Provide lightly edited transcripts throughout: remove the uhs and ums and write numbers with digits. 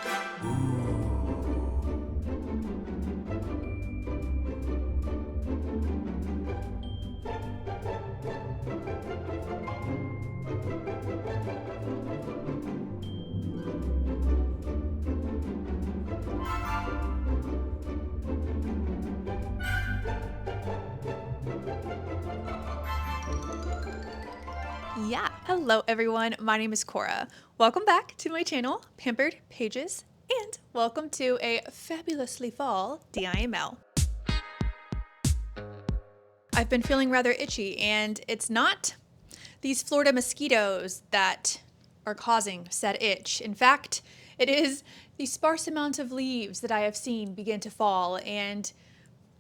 Yeah, hello everyone, my name is Cora. Welcome back to my channel, Pampered Pages, and welcome to a fabulously fall DIML. I've been feeling rather itchy, and it's not these Florida mosquitoes that are causing said itch. In fact, it is the sparse amount of leaves that I have seen begin to fall, and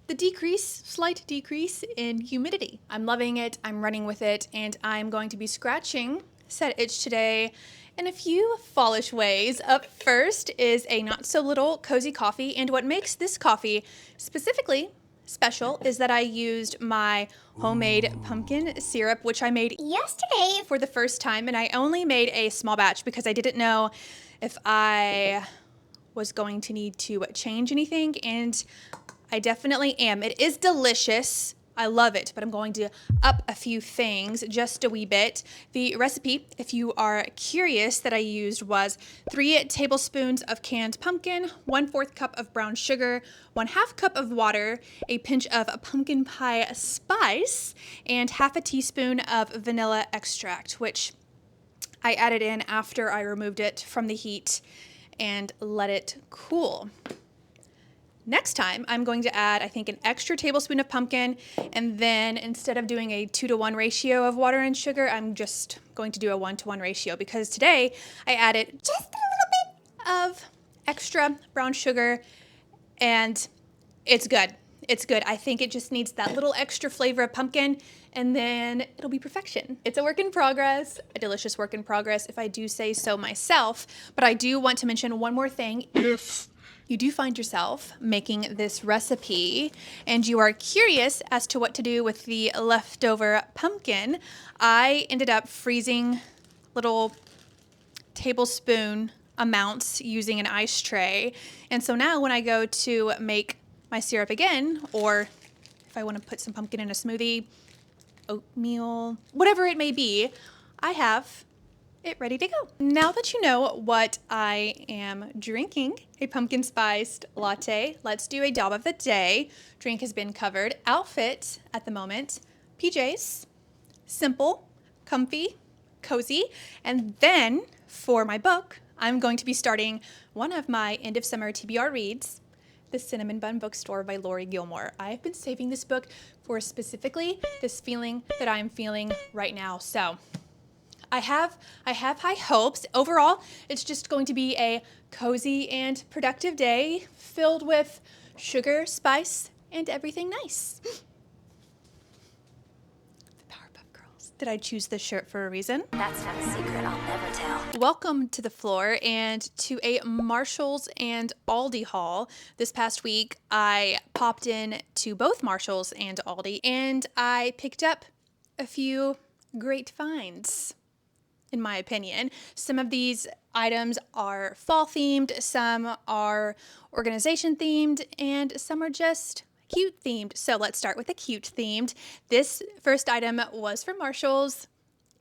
the slight decrease in humidity. I'm loving it, I'm running with it, and I'm going to be scratching said itch today in a few fallish ways. Up first is a not so little cozy coffee, and what makes this coffee specifically special is that I used my homemade pumpkin syrup, which I made yesterday for the first time, and I only made a small batch because I didn't know if I was going to need to change anything, and I definitely am. It is delicious. I love it, but I'm going to up a few things just a wee bit. The recipe, if you are curious, that I used was 3 tablespoons of canned pumpkin, 1/4 cup of brown sugar, 1/2 cup of water, a pinch of pumpkin pie spice, and 1/2 teaspoon of vanilla extract, which I added in after I removed it from the heat and let it cool. Next time, I'm going to add, I think, an extra tablespoon of pumpkin, and then instead of doing a 2-to-1 ratio of water and sugar, I'm just going to do a 1-to-1 ratio, because today I added just a little bit of extra brown sugar, and it's good. It's good. I think it just needs that little extra flavor of pumpkin, and then it'll be perfection. It's a work in progress, a delicious work in progress, if I do say so myself, but I do want to mention one more thing. If you do find yourself making this recipe and you are curious as to what to do with the leftover pumpkin, I ended up freezing little tablespoon amounts using an ice tray. And so now when I go to make my syrup again, or if I want to put some pumpkin in a smoothie, oatmeal, whatever it may be, I have it ready to go. Now that you know what I am drinking, a pumpkin spiced latte, let's do a dab of the day. Drink has been covered. Outfit at the moment, PJs, simple, comfy, cozy. And then for my book, I'm going to be starting one of my end of summer TBR reads, The Cinnamon Bun Bookstore by Lori Gilmore. I've been saving this book for specifically this feeling that I'm feeling right now. So I have high hopes. Overall, it's just going to be a cozy and productive day filled with sugar, spice, and everything nice. The Powerpuff Girls. Did I choose this shirt for a reason? That's not a secret I'll never tell. Welcome to the floor and to a Marshalls and Aldi haul. This past week, I popped in to both Marshalls and Aldi, and I picked up a few great finds. In my opinion, some of these items are fall themed, some are organization themed, and some are just cute themed. So let's start with the cute themed. This first item was from Marshalls.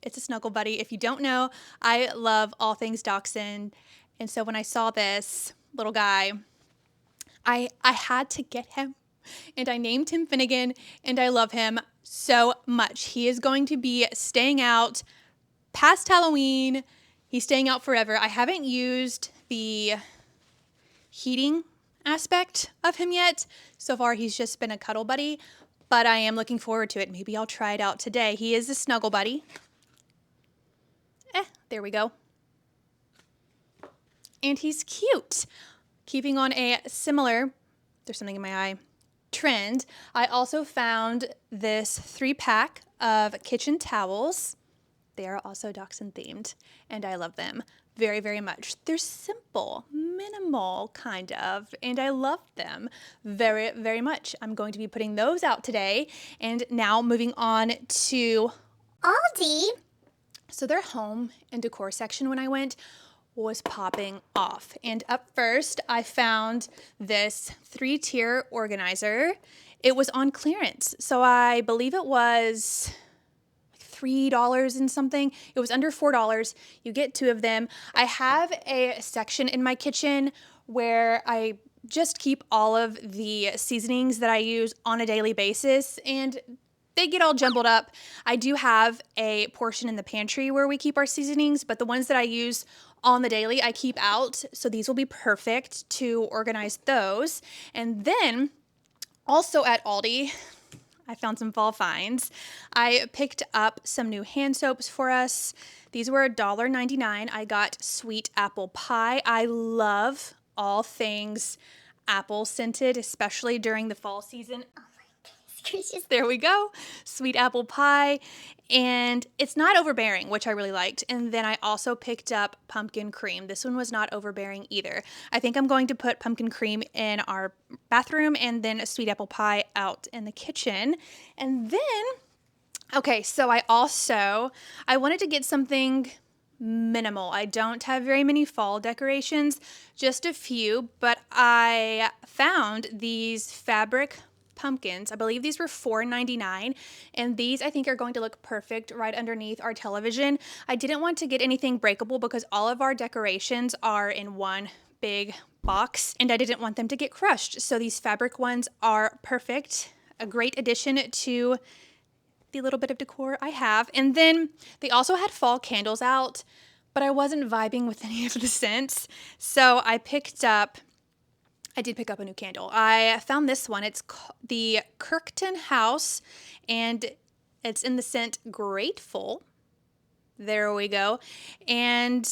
It's a snuggle buddy. If you don't know, I love all things dachshund. And so when I saw this little guy, I had to get him. And I named him Finnegan, and I love him so much. He is going to be staying out past Halloween. He's staying out forever. I haven't used the heating aspect of him yet. So far, he's just been a cuddle buddy, but I am looking forward to it. Maybe I'll try it out today. He is a snuggle buddy. There we go. And he's cute. Keeping on a similar, there's something in my eye, trend, I also found this 3-pack of kitchen towels. They are also dachshund themed, and I love them very, very much. They're simple, minimal, kind of, and I love them very, very much. I'm going to be putting those out today, and now moving on to Aldi. So their home and decor section when I went was popping off. And up first, I found this 3-tier organizer. It was on clearance. So I believe it was $3 and something. It was under $4. You get 2 of them. I have a section in my kitchen where I just keep all of the seasonings that I use on a daily basis, and they get all jumbled up. I do have a portion in the pantry where we keep our seasonings, but the ones that I use on the daily, I keep out. So these will be perfect to organize those. And then also at Aldi, I found some fall finds. I picked up some new hand soaps for us. These were $1.99. I got sweet apple pie. I love all things apple scented, especially during the fall season. There we go. Sweet apple pie. And it's not overbearing, which I really liked. And then I also picked up pumpkin cream. This one was not overbearing either. I think I'm going to put pumpkin cream in our bathroom and then a sweet apple pie out in the kitchen. And then, okay, so I wanted to get something minimal. I don't have very many fall decorations, just a few, but I found these fabric pumpkins. I believe these were $4.99, and these I think are going to look perfect right underneath our television. I didn't want to get anything breakable because all of our decorations are in one big box, and I didn't want them to get crushed. So these fabric ones are perfect, a great addition to the little bit of decor I have. And then they also had fall candles out, but I wasn't vibing with any of the scents. So I did pick up a new candle. I found this one. It's the Kirkton House, and it's in the scent Grateful. There we go. And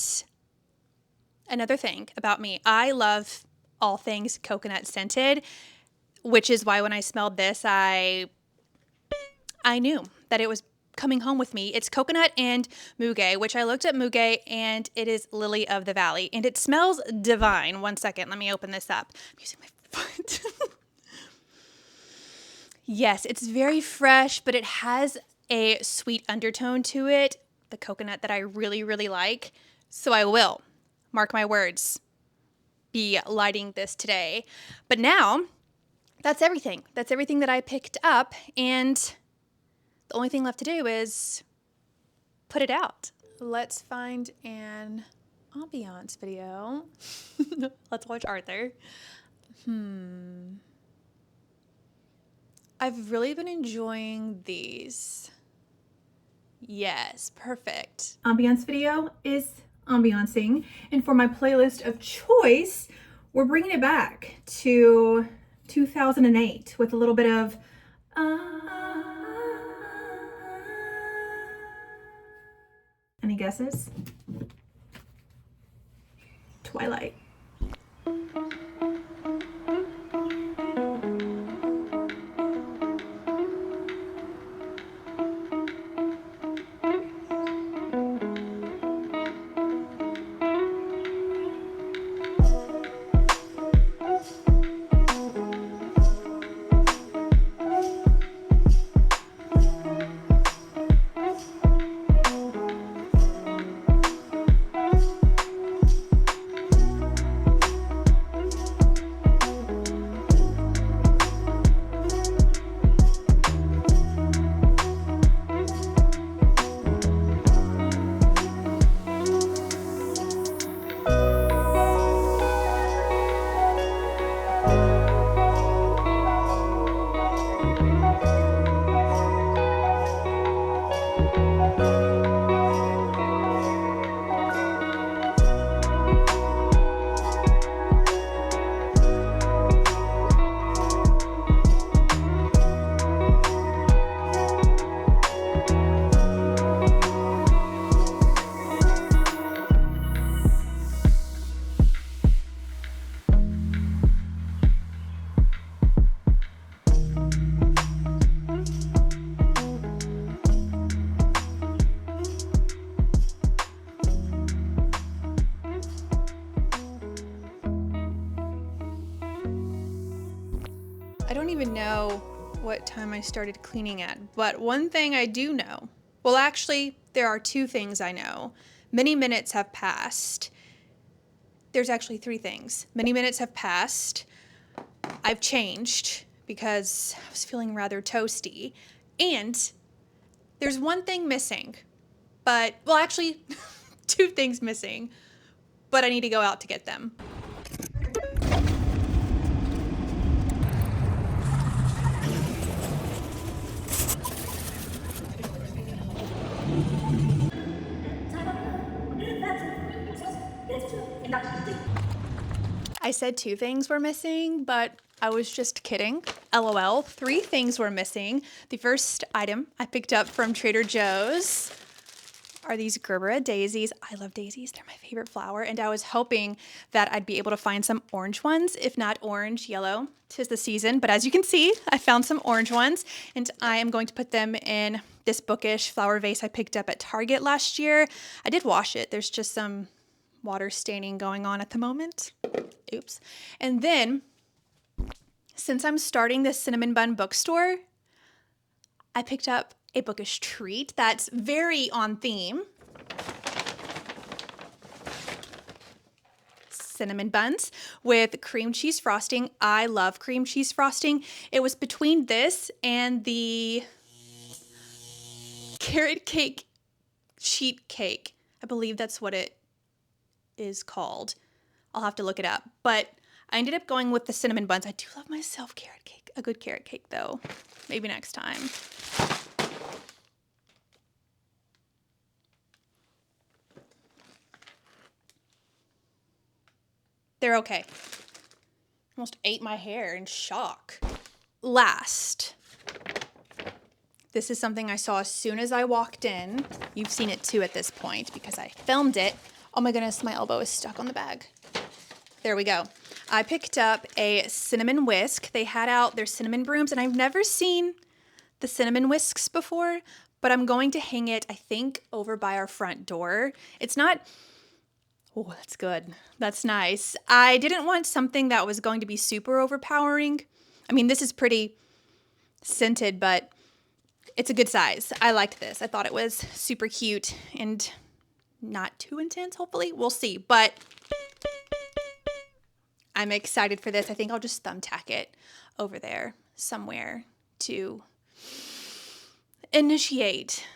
another thing about me, I love all things coconut scented, which is why when I smelled this, I knew that it was coming home with me. It's coconut and muguet, which I looked at muguet, and it is lily of the valley, and it smells divine. One second, let me open this up. I'm using my foot. Yes, it's very fresh, but it has a sweet undertone to it, the coconut that I really, really like. So I will, mark my words, be lighting this today. But now, that's everything. That's everything that I picked up, and the only thing left to do is put it out. Let's find an ambiance video. Let's watch Arthur. I've really been enjoying these. Yes, perfect. Ambiance video is ambiancing. And for my playlist of choice, we're bringing it back to 2008 with a little bit of any guesses? Twilight. I don't even know what time I started cleaning at, but one thing I do know, well, actually, there are 2 things I know. Many minutes have passed. there's actually 3 things. Many minutes have passed. I've changed because I was feeling rather toasty. And there's 1 thing missing. But, well, actually, 2 things missing. But I need to go out to get them. I said 2 things were missing, but I was just kidding. LOL. 3 things were missing. The first item I picked up from Trader Joe's are these Gerbera daisies. I love daisies. They're my favorite flower. And I was hoping that I'd be able to find some orange ones. If not orange, yellow. 'Tis the season. But as you can see, I found some orange ones. And I am going to put them in this bookish flower vase I picked up at Target last year. I did wash it. There's just some water staining going on at the moment. Oops. And then, since I'm starting this cinnamon bun bookstore, I picked up a bookish treat that's very on theme. Cinnamon buns with cream cheese frosting. I love cream cheese frosting. It was between this and the carrot cake sheet cake. I believe that's what it is called. I'll have to look it up. But I ended up going with the cinnamon buns. I do love myself carrot cake. A good carrot cake, though. Maybe next time. They're okay. Almost ate my hair in shock. Last. This is something I saw as soon as I walked in. You've seen it too at this point because I filmed it. Oh my goodness, my elbow is stuck on the bag. There we go. I picked up a cinnamon whisk. They had out their cinnamon brooms, and I've never seen the cinnamon whisks before, but I'm going to hang it, I think, over by our front door. It's not... Oh, that's good. That's nice. I didn't want something that was going to be super overpowering. I mean, this is pretty scented, but it's a good size. I liked this. I thought it was super cute and not too intense, hopefully. We'll see, but I'm excited for this. I think I'll just thumbtack it over there somewhere to initiate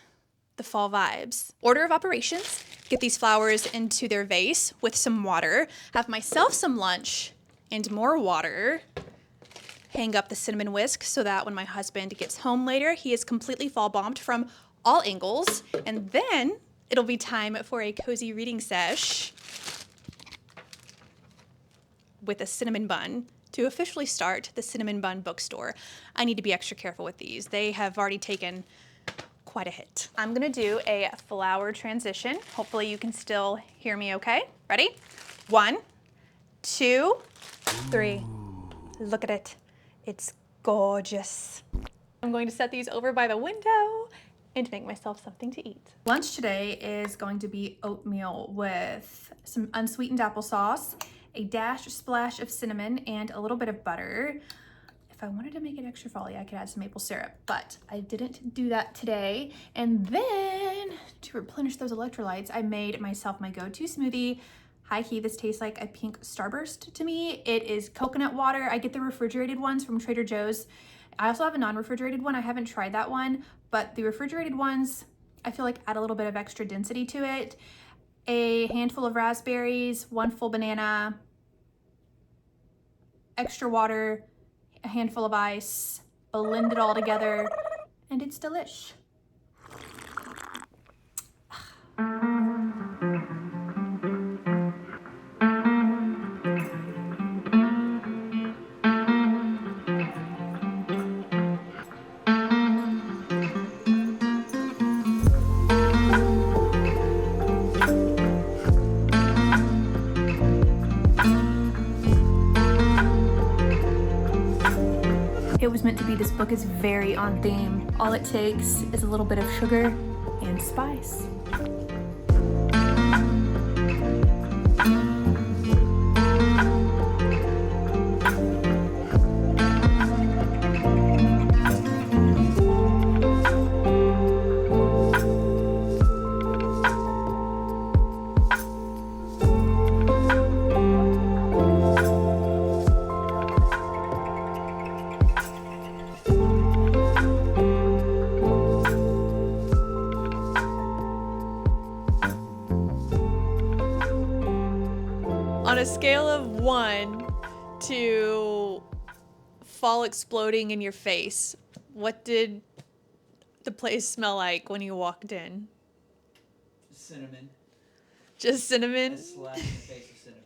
the fall vibes. Order of operations: get these flowers into their vase with some water, have myself some lunch and more water, hang up the cinnamon whisk so that when my husband gets home later, he is completely fall bombed from all angles, and then it'll be time for a cozy reading sesh with a cinnamon bun to officially start the cinnamon bun bookstore. I need to be extra careful with these. They have already taken quite a hit. I'm gonna do a flower transition. Hopefully you can still hear me okay. Ready? 1, 2, 3. Look at it. It's gorgeous. I'm going to set these over by the window and make myself something to eat. Lunch today is going to be oatmeal with some unsweetened applesauce, a splash of cinnamon, and a little bit of butter. If I wanted to make it extra folly, I could add some maple syrup, but I didn't do that today. And then to replenish those electrolytes, I made myself my go-to smoothie. High key, this tastes like a pink Starburst to me. It is coconut water. I get the refrigerated ones from Trader Joe's. I also have a non-refrigerated one. I haven't tried that one, but the refrigerated ones, I feel like add a little bit of extra density to it. A handful of raspberries, 1 full banana, extra water, a handful of ice, blend it all together, and it's delish. It was meant to be. This book is very on theme. All it takes is a little bit of sugar and spice. On a scale of 1 to fall exploding in your face, what did the place smell like when you walked in? Cinnamon. Just cinnamon? A slap in the face of cinnamon.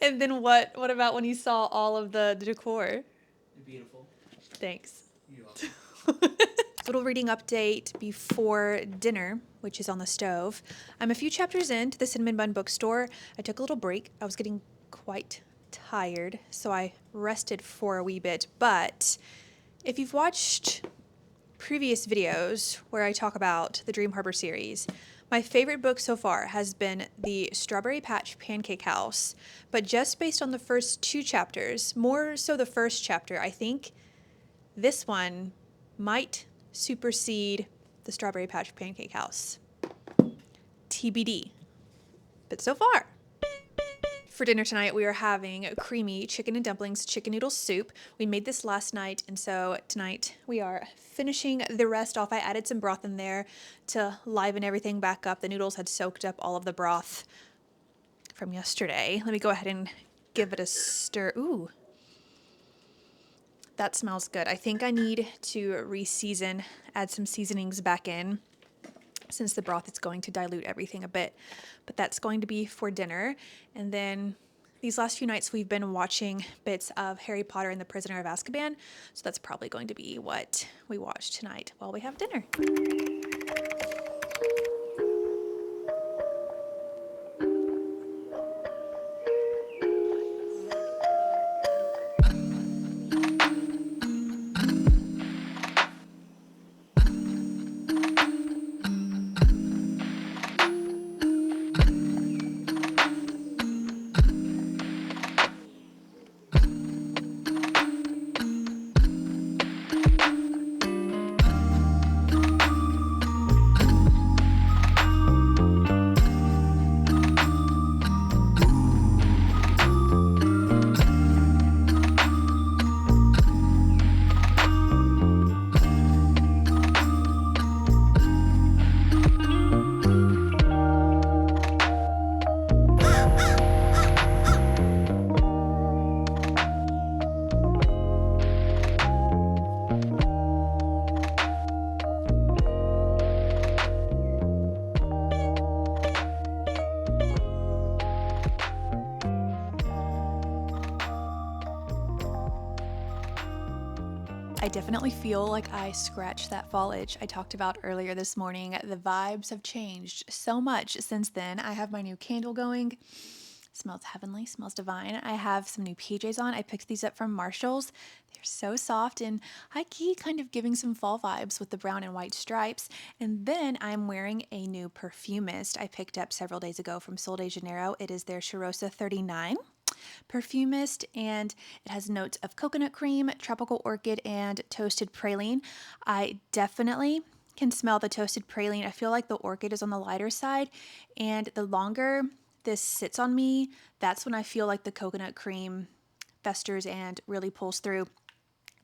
And then what about when you saw all of the decor? Beautiful. Thanks. You're welcome. Little reading update before dinner, which is on the stove. I'm a few chapters into the Cinnamon Bun bookstore. I took a little break. I was getting quite tired, so I rested for a wee bit. But if you've watched previous videos where I talk about the Dream Harbor series, my favorite book so far has been the Strawberry Patch Pancake House. But just based on the first 2 chapters, more so the first chapter, I think this one might supersede the Strawberry Patch Pancake House. TBD. But so far. For dinner tonight, we are having a creamy chicken and dumplings chicken noodle soup. We made this last night, and so tonight we are finishing the rest off. I added some broth in there to liven everything back up. The noodles had soaked up all of the broth from yesterday. Let me go ahead and give it a stir. Ooh. That smells good. I think I need to re-season, add some seasonings back in since the broth is going to dilute everything a bit. But that's going to be for dinner. And then these last few nights we've been watching bits of Harry Potter and the Prisoner of Azkaban. So that's probably going to be what we watch tonight while we have dinner. I definitely feel like I scratched that fall itch I talked about earlier this morning. The vibes have changed so much since then. I have my new candle going. Smells heavenly, smells divine. I have some new PJs on. I picked these up from Marshall's. They're so soft and high-key, kind of giving some fall vibes with the brown and white stripes. And then I'm wearing a new perfume mist I picked up several days ago from Sol de Janeiro. It is their Charosa 39 perfume mist, and it has notes of coconut cream, tropical orchid, and toasted praline. I definitely can smell the toasted praline. I feel like the orchid is on the lighter side, and the longer this sits on me, that's when I feel like the coconut cream festers and really pulls through.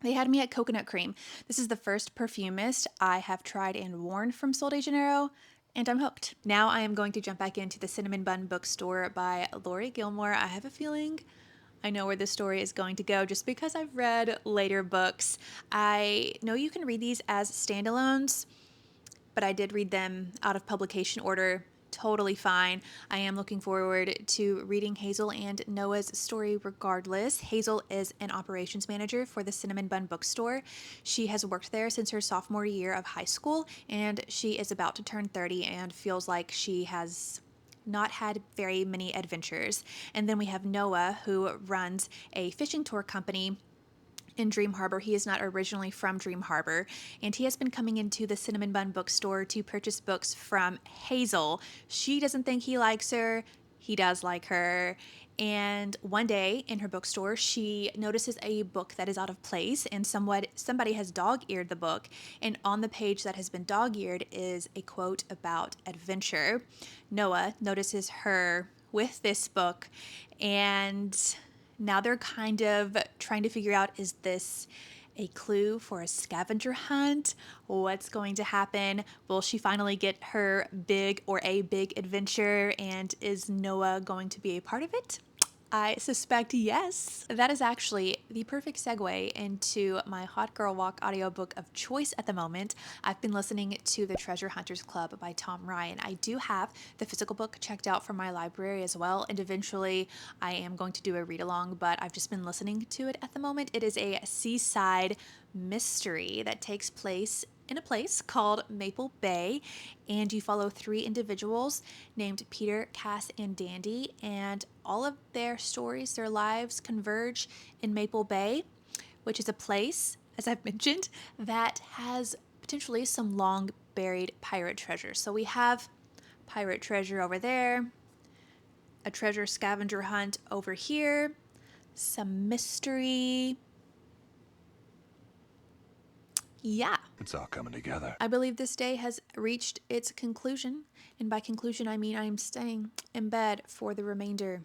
They had me at coconut cream. This is the first perfume mist I have tried and worn from Sol de Janeiro, and I'm hooked. Now I am going to jump back into the Cinnamon Bun bookstore by Lori Gilmore. I have a feeling I know where this story is going to go just because I've read later books. I know you can read these as standalones, but I did read them out of publication order. Totally fine. I am looking forward to reading Hazel and Noah's story regardless. Hazel is an operations manager for the Cinnamon Bun bookstore. She has worked there since her sophomore year of high school, and she is about to turn 30 and feels like she has not had very many adventures. And then we have Noah, who runs a fishing tour company in Dream Harbor. He is not originally from Dream Harbor, and he has been coming into the Cinnamon Bun bookstore to purchase books from Hazel. She doesn't think he likes her. He does like her. And one day in her bookstore, she notices a book that is out of place, and somebody has dog-eared the book. And on the page that has been dog-eared is a quote about adventure. Noah notices her with this book, and now they're kind of trying to figure out, is this a clue for a scavenger hunt? What's going to happen? Will she finally get her big adventure? And is Noah going to be a part of it? I suspect yes. That is actually the perfect segue into my Hot Girl Walk audiobook of choice at the moment. I've been listening to The Treasure Hunters Club by Tom Ryan. I do have the physical book checked out from my library as well, and eventually I am going to do a read along, but I've just been listening to it at the moment. It is a seaside mystery that takes place in a place called Maple Bay, and you follow three individuals named Peter, Cass, and Dandy, and all of their stories, their lives converge in Maple Bay, which is a place, as I've mentioned, that has potentially some long buried pirate treasure. So we have pirate treasure over there, a treasure scavenger hunt over here, some mystery. Yeah. It's all coming together. I believe this day has reached its conclusion, and by conclusion I mean I am staying in bed for the remainder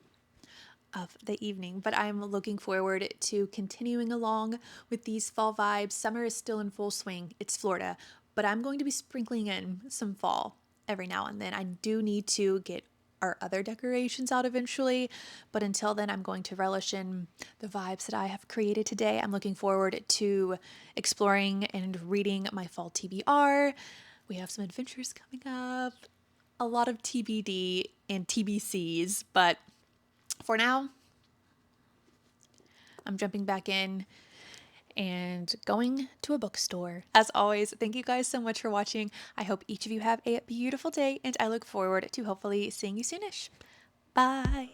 of the evening, but I'm looking forward to continuing along with these fall vibes. Summer is still in full swing. It's Florida, but I'm going to be sprinkling in some fall every now and then. I do need to get our other decorations out eventually, but until then I'm going to relish in the vibes that I have created today. I'm looking forward to exploring and reading my fall TBR. We have some adventures coming up, a lot of TBD and TBCs, but for now I'm jumping back in and going to a bookstore. As always, thank you guys so much for watching. I hope each of you have a beautiful day, and I look forward to hopefully seeing you soonish. Bye.